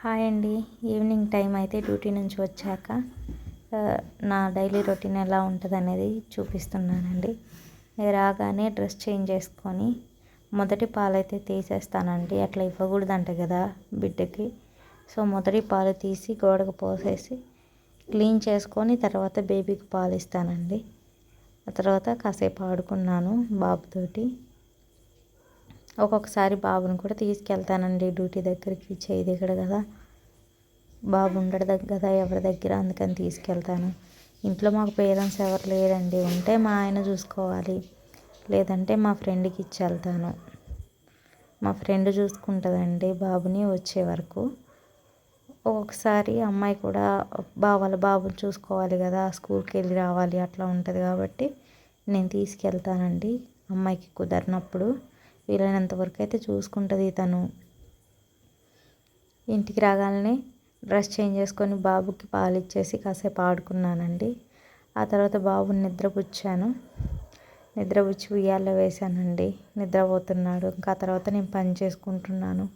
Hi అండి. Evening time అయితే duty నుంచి వచ్చాక నా డైలీ రొటీన్ ఎలా ఉంటుందనేది చూపిస్తున్నానండి. రాగానే డ్రెస్ చేంజ్ చేసుకొని మొదటి పాలైతే తీసేస్తానండి. అట్లా ఇవ్వకూడదంట కదా బిడ్డకి. సో మొదటి పాలు తీసి గోడకు పోసేసి క్లీన్ చేసుకొని తర్వాత బేబీకి పాలు ఇస్తానండి. ఆ తర్వాత కాసేపు ఆడుకున్నాను బాబుతోటి. ఒక్కొక్కసారి బాబుని కూడా తీసుకెళ్తానండి డ్యూటీ దగ్గరికి. చేయి దిగడు కదా, బాబు ఉండడు కదా ఎవరి దగ్గర, అందుకని తీసుకెళ్తాను. ఇంట్లో మాకు పేరెంట్స్ ఎవరు లేరండి. ఉంటే మా ఆయన చూసుకోవాలి, లేదంటే మా ఫ్రెండ్కి ఇచ్చి వెళ్తాను. మా ఫ్రెండ్ చూసుకుంటుందండి బాబుని వచ్చే వరకు. ఒక్కొక్కసారి అమ్మాయి కూడా వాళ్ళ బాబుని చూసుకోవాలి కదా, స్కూల్కి వెళ్ళి రావాలి, అట్లా ఉంటుంది కాబట్టి నేను తీసుకెళ్తానండి. అమ్మాయికి కుదరినప్పుడు వీలైనంత వరకు అయితే చూసుకుంటుంది తను. ఇంటికి రాగానే డ్రెస్ చేంజ్ చేసుకొని బాబుకి పాలు ఇచ్చేసి కాసేపు ఆడుకున్నానండి. ఆ తర్వాత బాబుని నిద్రపుచ్చి ఉయ్యాల్లో వేశానండి. నిద్రపోతున్నాడు. ఇంకా తర్వాత నేను పని చేసుకుంటున్నాను.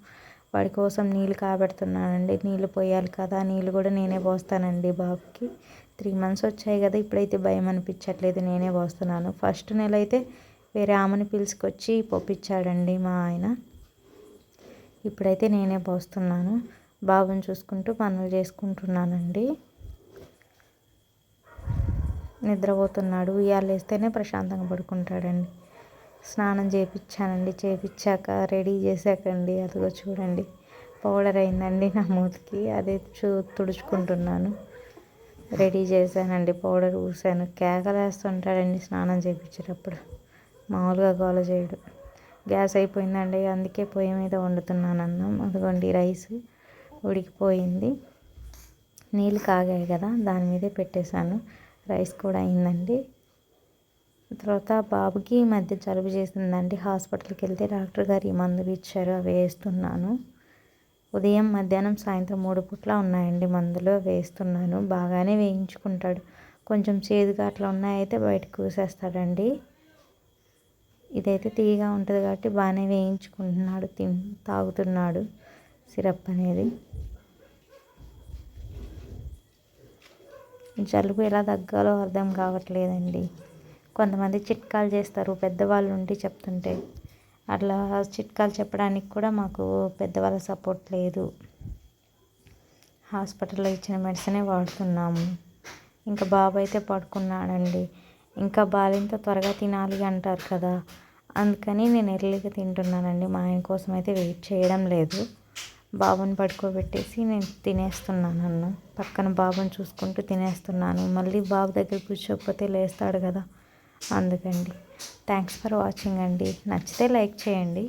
వాడి కోసం నీళ్ళు కాబెడుతున్నానండి. నీళ్ళు పోయాలి కదా, నీళ్ళు కూడా నేనే పోస్తానండి బాబుకి. 3 months వచ్చాయి కదా, ఇప్పుడైతే భయం అనిపించట్లేదు, నేనే పోస్తున్నాను. ఫస్ట్ నెల అయితే వేరే ఆమెను పిలుచుకొచ్చి పోపించాడండి మా ఆయన. ఇప్పుడైతే నేనే పోస్తున్నాను. బాబుని చూసుకుంటూ పనులు చేసుకుంటున్నానండి. నిద్రపోతున్నాడు. ఉయ్యాలు వేస్తేనే ప్రశాంతంగా పడుకుంటాడండి. స్నానం చేపించాక రెడీ చేశాకండి. అదిగో చూడండి, పౌడర్ అయిందండి నా మూతికి. అదే తుడుచుకుంటున్నాను. రెడీ చేశానండి, పౌడర్ పూసాను. కేకలేస్తుంటాడండి స్నానం చేయించేటప్పుడు. మామూలుగా గోల చేయడు. గ్యాస్ అయిపోయిందండి, అందుకే పొయ్యి మీద వండుతున్నాను అన్నం. అదిగోండి రైస్ ఉడికిపోయింది. నీళ్ళు కాగాయి కదా, దాని మీదే పెట్టేశాను. రైస్ కూడా అయిందండి. తర్వాత బాబుకి ఈ మధ్య జలుబు చేసిందండి. హాస్పిటల్కి వెళ్తే డాక్టర్ గారు ఈ మందులు ఇచ్చారు, అవి వేస్తున్నాను. ఉదయం, మధ్యాహ్నం, సాయంత్రం 3 పూట్ల ఉన్నాయండి మందులు, వేస్తున్నాను. బాగానే వేయించుకుంటాడు. కొంచెం చేదుగా అట్లా ఉన్నాయైతే బయటకు కూసేస్తాడండి. ఇదైతే తీయగా ఉంటుంది కాబట్టి బాగానే వేయించుకుంటున్నాడు, తాగుతున్నాడు సిరప్ అనేది. జలుబు ఎలా తగ్గాలో అర్థం కావట్లేదండి. కొంతమంది చిట్కాలు చేస్తారు పెద్దవాళ్ళు ఉండి చెప్తుంటే. అట్లా చిట్కాలు చెప్పడానికి కూడా మాకు పెద్దవాళ్ళ సపోర్ట్ లేదు. హాస్పిటల్లో ఇచ్చిన మెడిసినే వాడుతున్నాము. ఇంకా బాబు అయితే పడుకున్నాడండి. ఇంకా బాలింత త్వరగా తినాలి అంటారు కదా, అందుకని నేను ఎర్లీగా తింటున్నానండి. మా ఆయన కోసం అయితే వెయిట్ చేయడం లేదు. బాబుని పడుకోబెట్టేసి నేను తినేస్తున్నాను అన్నం. పక్కన బాబుని చూసుకుంటూ తినేస్తున్నాను. మళ్ళీ బాబు దగ్గర కూర్చోకపోతే లేస్తాడు కదా, అందుకండి. థ్యాంక్స్ ఫర్ వాచింగ్ అండి. నచ్చితే లైక్ చేయండి.